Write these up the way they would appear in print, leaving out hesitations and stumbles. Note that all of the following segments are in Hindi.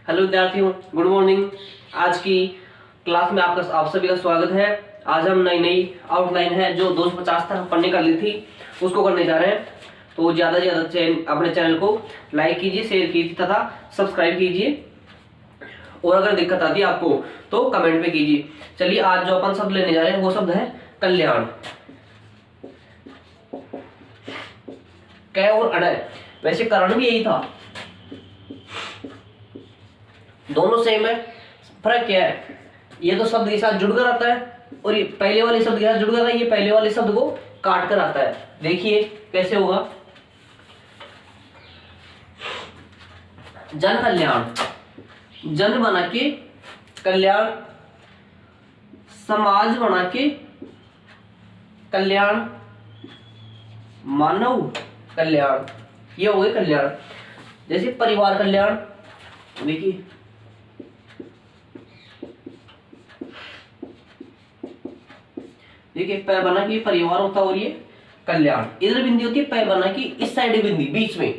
हेलो विद्यार्थियों, गुड मॉर्निंग। आज की क्लास में आप सभी का स्वागत है। आज हम नई नई आउटलाइन है जो 250 तक पढ़ने कर ली थी उसको करने जा रहे हैं। तो ज़्यादा से ज़्यादा अपने चैनल को लाइक कीजिए, शेयर कीजिए तथा सब्सक्राइब कीजिए। और अगर दिक्कत आती है आपको तो कमेंट में कीजिए। चलिए, आज जो अपन शब्द लेने जा रहे हैं वो शब्द है कल्याण। कै और अणय, वैसे करण भी यही था, दोनों सेम है। फर्क क्या है, ये तो शब्द के साथ जुड़कर आता है और ये पहले वाले शब्द के साथ जुड़कर आता है, ये पहले वाले शब्द को काट कर आता है। देखिए कैसे होगा। जन कल्याण, जन बना के कल्याण, समाज बना के कल्याण, मानव कल्याण, ये हो गए कल्याण। जैसे परिवार कल्याण, देखिए देखिए पै बना कि परिवार होता है और ये कल्याण। इधर बिंदी होती है पै बना कि इस साइड बिंदी बीच में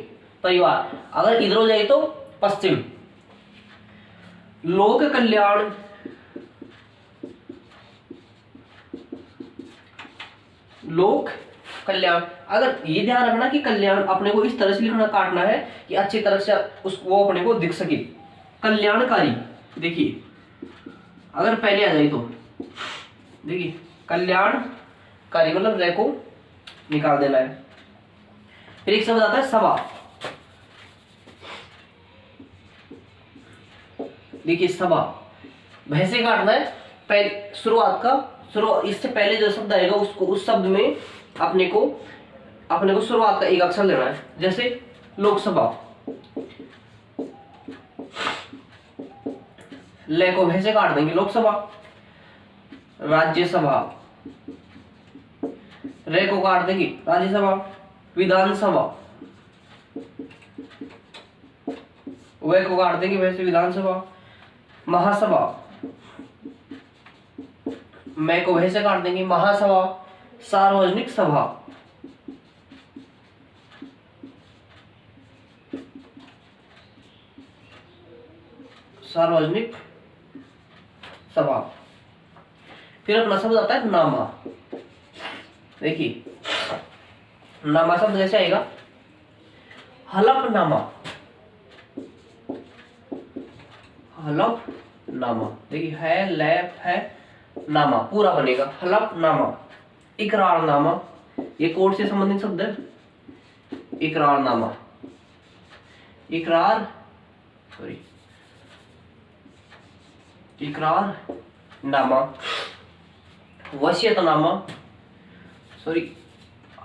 परिवार, अगर इधर हो जाए तो पश्चिम। लोक कल्याण, लोक कल्याण। अगर ये ध्यान रखना कि कल्याण अपने को इस तरह से लिखना, काटना है कि अच्छी तरह से वो अपने को दिख सके। कल्याणकारी, देखिए अगर पहले आ जाए तो देखिए कल्याणकारी मतलब रे को निकाल देना है। फिर एक शब्द आता है सभा, देखिए सभा भैसे काटना है। पहले शुरुआत का इससे पहले जो शब्द आएगा उसको, उस शब्द में अपने को शुरुआत का एक अक्षर लेना है। जैसे लोकसभा, ले को भैसे काट देंगे लोकसभा। राज्यसभा, रे को काट देंगे राज्यसभा। विधानसभा, वे को काट देंगे वैसे विधानसभा। महासभा, मैं को वैसे काट देंगे महासभा। सार्वजनिक सभा, सार्वजनिक सभा। फिर अपना शब्द आता है नामा। देखिए नामा शब्द कैसे आएगा, हलफनामा, हलफनामा। देखिए है लैप है नामा पूरा बनेगा हलफनामा। इकरारनामा, ये कोर्ट से संबंधित शब्द है। इकरारनामा, इकरारनामा। वसीयतनामा,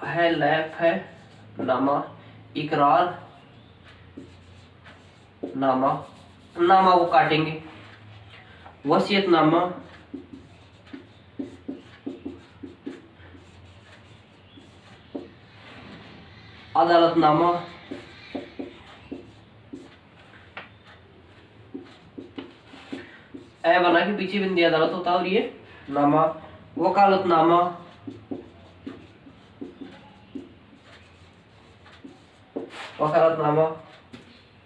है लैप है नामा। इकरार नामा, नामा को काटेंगे। वसीयतनामा, अदालतनामा, ए बना के पीछे बिंदी अदालत होता है और ये नामा। वकालतनामा, वकालतनामा।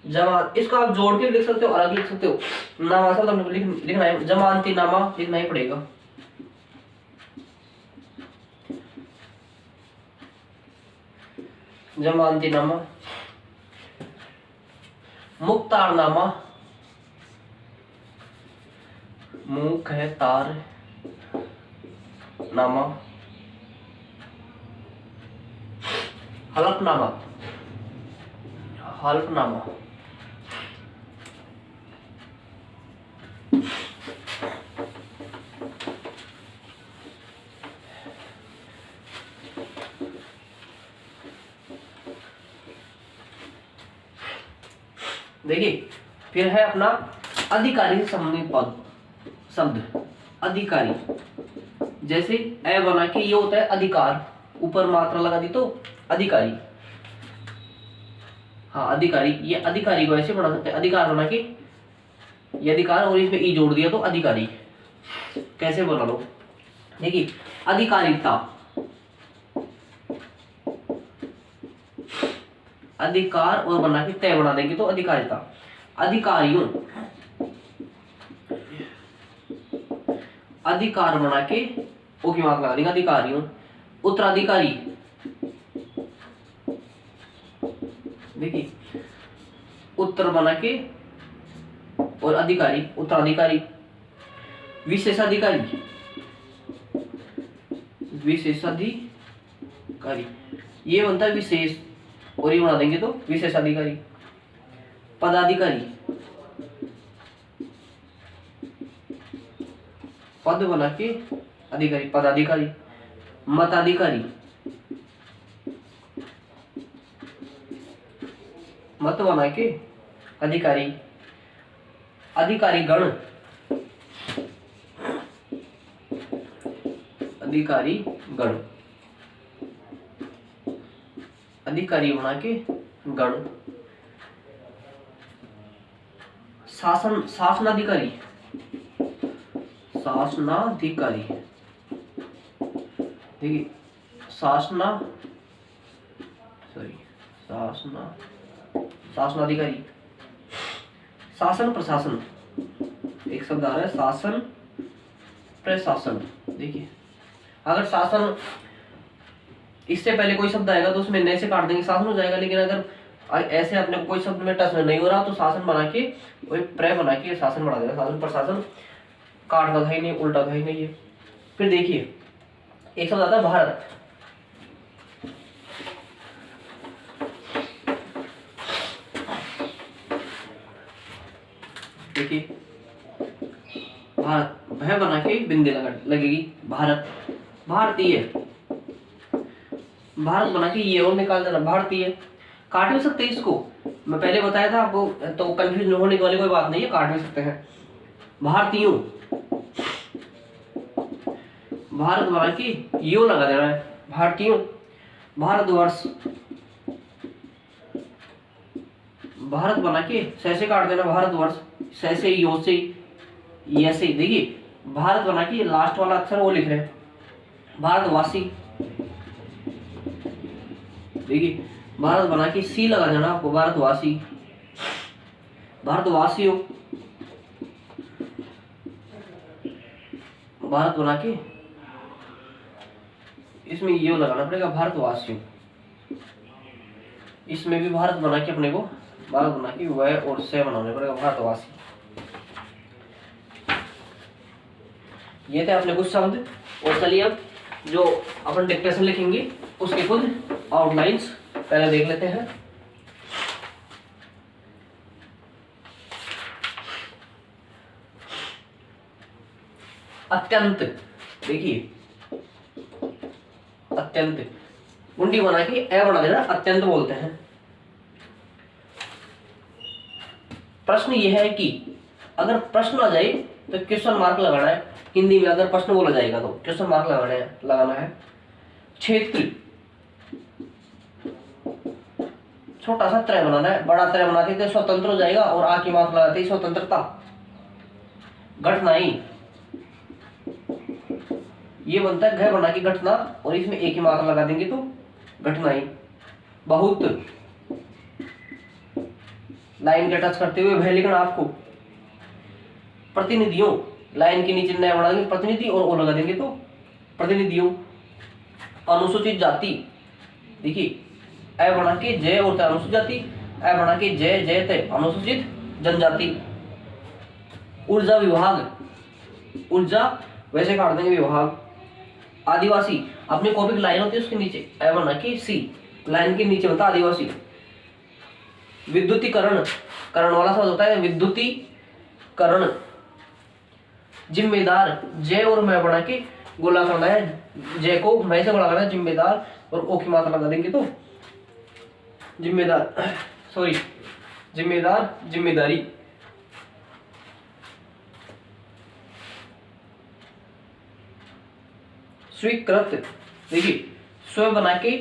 जमानत, इसको आप जोड़ के लिख सकते हो, अलग लिख सकते हो। नामा शब्द हमको लिखना है। जमानती नामा लिखना ही पड़ेगा। जमानती नामा। मुख्तारनामा, मुख है तार नामा। हलफनामा, हलफनामा। देखिए फिर है अपना अधिकारी से संबंधित पद शब्द। अधिकारी, जैसे ए बना के ये होता है अधिकार, ऊपर मात्रा लगा दी तो अधिकारी। हाँ अधिकारी, ये अधिकारी को ऐसे बना सकते हैं। अधिकार बना के ये अधिकार और इसमें ई जोड़ दिया तो अधिकारी। कैसे बना लो, देखिए अधिकारिता, अधिकार और बना के तय बना देंगे तो अधिकारिता। अधिकारियों, अधिकार बना के ओ की मात्रा लगा देंगे, अधिकारियों। उत्तराधिकारी, देखिए उत्तर बना के और अधिकारी, उत्तराधिकारी। विशेषाधिकारी, विशेषाधिकारी, ये बनता है विशेष और ये बना देंगे तो विशेषाधिकारी। पदाधिकारी, पद बना के अधिकारी, पदाधिकारी। मताधिकारी, मत बना के अधिकारी। अधिकारी गण, अधिकारी गण, अधिकारी बना के गण। शासन, शासनाधिकारी, शासनाधिकारी, देखिए शासनाधिकारी। शासन प्रशासन, एक शब्द आ रहा है शासन प्रशासन। देखिए अगर शासन इससे पहले कोई शब्द आएगा तो उसमें न से काट देंगे, शासन हो जाएगा। लेकिन अगर ऐसे अपने को कोई शब्द में टच नहीं हो रहा तो शासन बना के वही प्र बना के शासन बना देगा। शासन प्रशासन, काटना था ही नहीं, उल्टा था ही नहीं है। फिर देखिए एक शब्द आता है भारत। देखिए भारत, भय बना के बिंदी लगेगी, भारत। भारतीय, भारत बना के ये और निकाल देना, भारतीय। काट भी सकते हैं इसको, मैं पहले बताया था आपको, तो कंफ्यूज होने वाली कोई बात नहीं है, काट भी सकते हैं। भारतीयों, भारत बना के यो लगा देना है, भारतीयों। भारतवर्ष, भारत बना के से काट देना, भारतवर्ष। से यो से ये से। देखिए भारत बना के लास्ट वाला अक्षर वो लिख रहे हैं, भारतवासी। देखिए भारत बना के सी लगा देना आपको, भारतवासी। भारतवासियों, भारत बना के इसमें ये लगाना पड़ेगा, भारतवासियों। इसमें भी भारत बना के अपने को, भारत बना के वह और से बनाने पड़ेगा, भारतवासी। ये थे अपने कुछ शब्द। और चलिए अब जो अपन डिक्टेशन लिखेंगे उसके खुद आउटलाइंस पहले देख लेते हैं। अत्यंत, देखिए अत्यंत, गुंडी बना के ए बना देना, अत्यंत बोलते हैं। प्रश्न यह है कि अगर प्रश्न आ जाए तो क्वेश्चन मार्क लगाना है। हिंदी में अगर प्रश्न बोला जाएगा तो क्वेश्चन मार्क लगाना है। क्षेत्र, छोटा सा त्रय बनाना है, बड़ा त्रय बनाते थे स्वतंत्र हो जाएगा और आ की मार्क लगाते ही स्वतंत्रता। घटनाएं, ये बनता है घ बना की घटना और इसमें एक ही मात्रा लगा देंगे तो घटनाएं। बहुत, लाइन के टच करते हुए भय लिखना आपको। प्रतिनिधियों, लाइन के नीचे नया बना देंगे प्रतिनिधि और ओ लगा देंगे तो प्रतिनिधियों। अनुसूचित जाति, देखिए ए बना के जय और अनुसूचित जाति, ए बना के जय जय थे अनुसूचित जनजाति। ऊर्जा विभाग, ऊर्जा वैसे काट देंगे विभाग। आदिवासी, अपनी कॉपी की लाइन होती है उसके नीचे ए बना के सी, लाइन के नीचे होता आदिवासी। विद्युतीकरण, करण वाला शब्द होता है विद्युतीकरण। जिम्मेदार, जय और मैं बना के गोला करना है, जय को मैं से गोला करना है, जिम्मेदार और ओ की मात्रा लगा देंगे तो जिम्मेदार, सॉरी जिम्मेदार, जिम्मेदारी। स्वीकृत, देखिए स्व बना के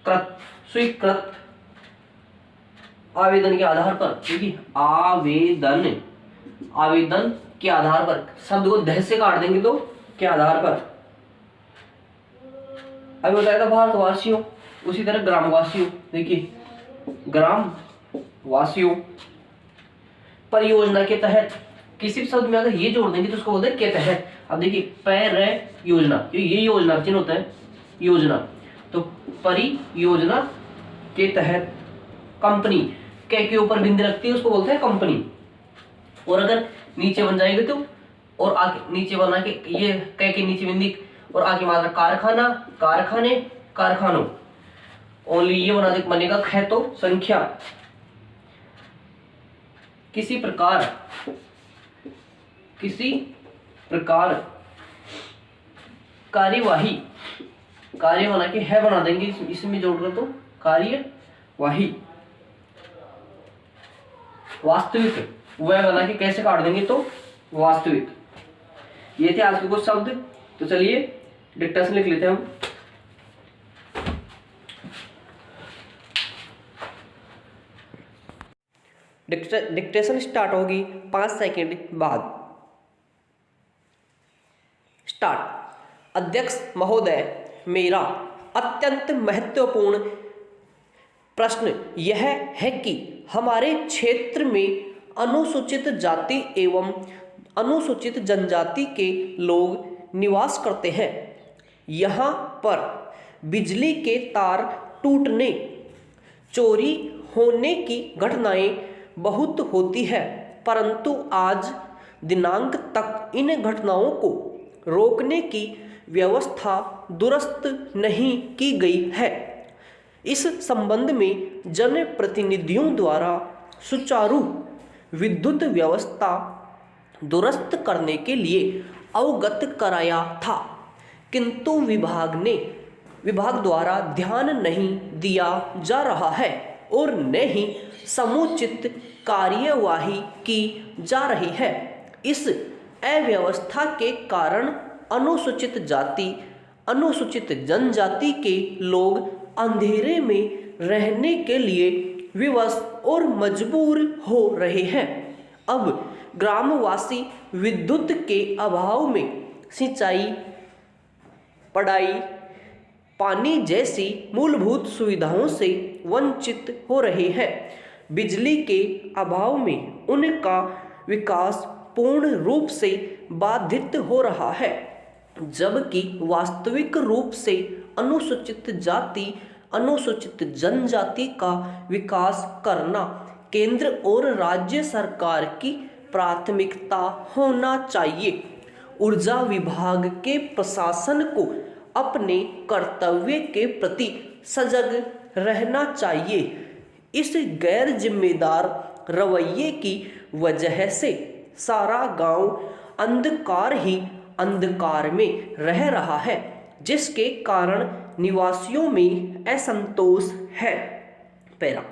कृत, स्वीकृत। आवेदन के आधार पर, देखिए आवेदन, आवेदन के आधार पर, शब्द को ध से काट देंगे तो के आधार पर। अभी बताया था भारतवासियों, उसी तरह ग्रामवासियों, देखिए ग्रामवासियों। परियोजना के तहत। किसी भी शब्द में अगर ये जोड़ देंगे तो उसको बोलते हैं के तहत। अब देखिए पर योजना, ये योजना का चिन्ह होता है, योजना, तो परियोजना के तहत कंपनी, के ऊपर बिंदी लगती है उसको बोलते हैं कंपनी। और अगर नीचे बन जाएंगे तो, और आगे नीचे बना के ये के नीचे बिंदी और आगे मात्रा कारखाना, कारखाने, कारखानों, ओनली ये बनेगा ख तो संख्या। किसी प्रकार कार्यवाही, कार्य बना के है बना देंगे इसमें जोड़कर, तो कार्यवाही। वास्तविक वह बना के कैसे काट देंगे तो वास्तविक। ये थे आज के कुछ शब्द। तो चलिए डिक्टेशन लिख लेते हैं हम। डिक्टेशन स्टार्ट होगी 5 सेकंड बाद। स्टार्ट। अध्यक्ष महोदय, मेरा अत्यंत महत्वपूर्ण प्रश्न यह है कि हमारे क्षेत्र में अनुसूचित जाति एवं अनुसूचित जनजाति के लोग निवास करते हैं। यहाँ पर बिजली के तार टूटने, चोरी होने की घटनाएं बहुत होती है, परंतु आज दिनांक तक इन घटनाओं को रोकने की व्यवस्था दुरुस्त नहीं की गई है। इस संबंध में जनप्रतिनिधियों द्वारा सुचारू विद्युत व्यवस्था दुरुस्त करने के लिए अवगत कराया था, किंतु विभाग द्वारा ध्यान नहीं दिया जा रहा है और न ही समुचित कार्यवाही की जा रही है। इस अव्यवस्था के कारण अनुसूचित जाति, अनुसूचित जनजाति के लोग अंधेरे में रहने के लिए विवश और मजबूर हो रहे हैं। अब ग्रामवासी विद्युत के अभाव में सिंचाई, पढ़ाई, पानी जैसी मूलभूत सुविधाओं से वंचित हो रहे हैं। बिजली के अभाव में उनका विकास पूर्ण रूप से बाधित हो रहा है, जबकि वास्तविक रूप से अनुसूचित जाति, अनुसूचित जनजाति का विकास करना केंद्र और राज्य सरकार की प्राथमिकता होना चाहिए। ऊर्जा विभाग के प्रशासन को अपने कर्तव्य के प्रति सजग रहना चाहिए। इस गैर जिम्मेदार रवैये की वजह से सारा गांव अंधकार ही अंधकार में रह रहा है, जिसके कारण निवासियों में असंतोष है। पैरा।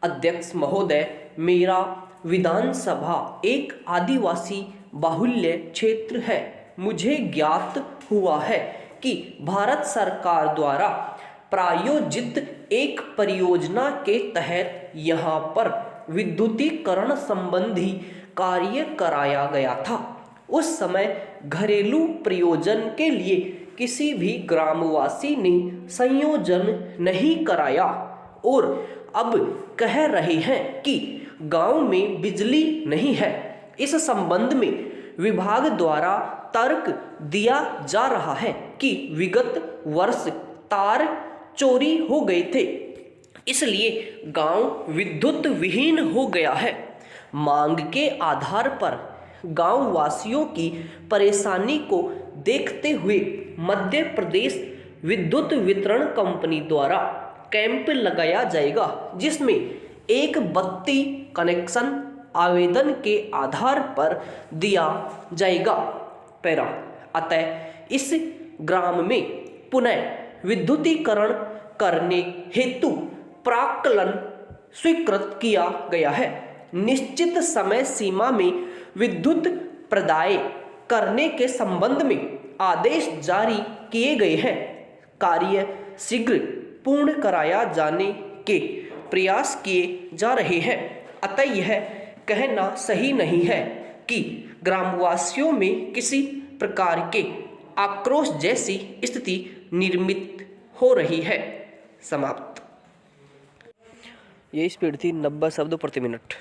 अध्यक्ष महोदय, मेरा विधानसभा एक आदिवासी बाहुल्य क्षेत्र है। मुझे ज्ञात हुआ है कि भारत सरकार द्वारा प्रायोजित एक परियोजना के तहत यहाँ पर विद्युतीकरण संबंधी कार्य कराया गया था। उस समय घरेलू प्रयोजन के लिए किसी भी ग्रामवासी ने संयोजन नहीं कराया और अब कह रहे हैं कि गांव में बिजली नहीं है। इस संबंध में विभाग द्वारा तर्क दिया जा रहा है कि विगत वर्ष तार चोरी हो गए थे, इसलिए गांव विद्युत विहीन हो गया है। मांग के आधार पर गांव वासियों की परेशानी को देखते हुए मध्य प्रदेश विद्युत वितरण कंपनी द्वारा कैंप लगाया जाएगा, जिसमें एक बत्ती कनेक्शन आवेदन के आधार पर दिया जाएगा। पैरा। अतः इस ग्राम में पुनः विद्युतीकरण करने हेतु प्राक्कलन स्वीकृत किया गया है। निश्चित समय सीमा में विद्युत प्रदाय करने के संबंध में आदेश जारी किए गए हैं। कार्य शीघ्र पूर्ण कराया जाने के प्रयास किए जा रहे हैं। अतः यह कहना सही नहीं है कि ग्रामवासियों में किसी प्रकार के आक्रोश जैसी स्थिति निर्मित हो रही है। समाप्त। ये स्पीड थी 90 शब्द प्रति मिनट।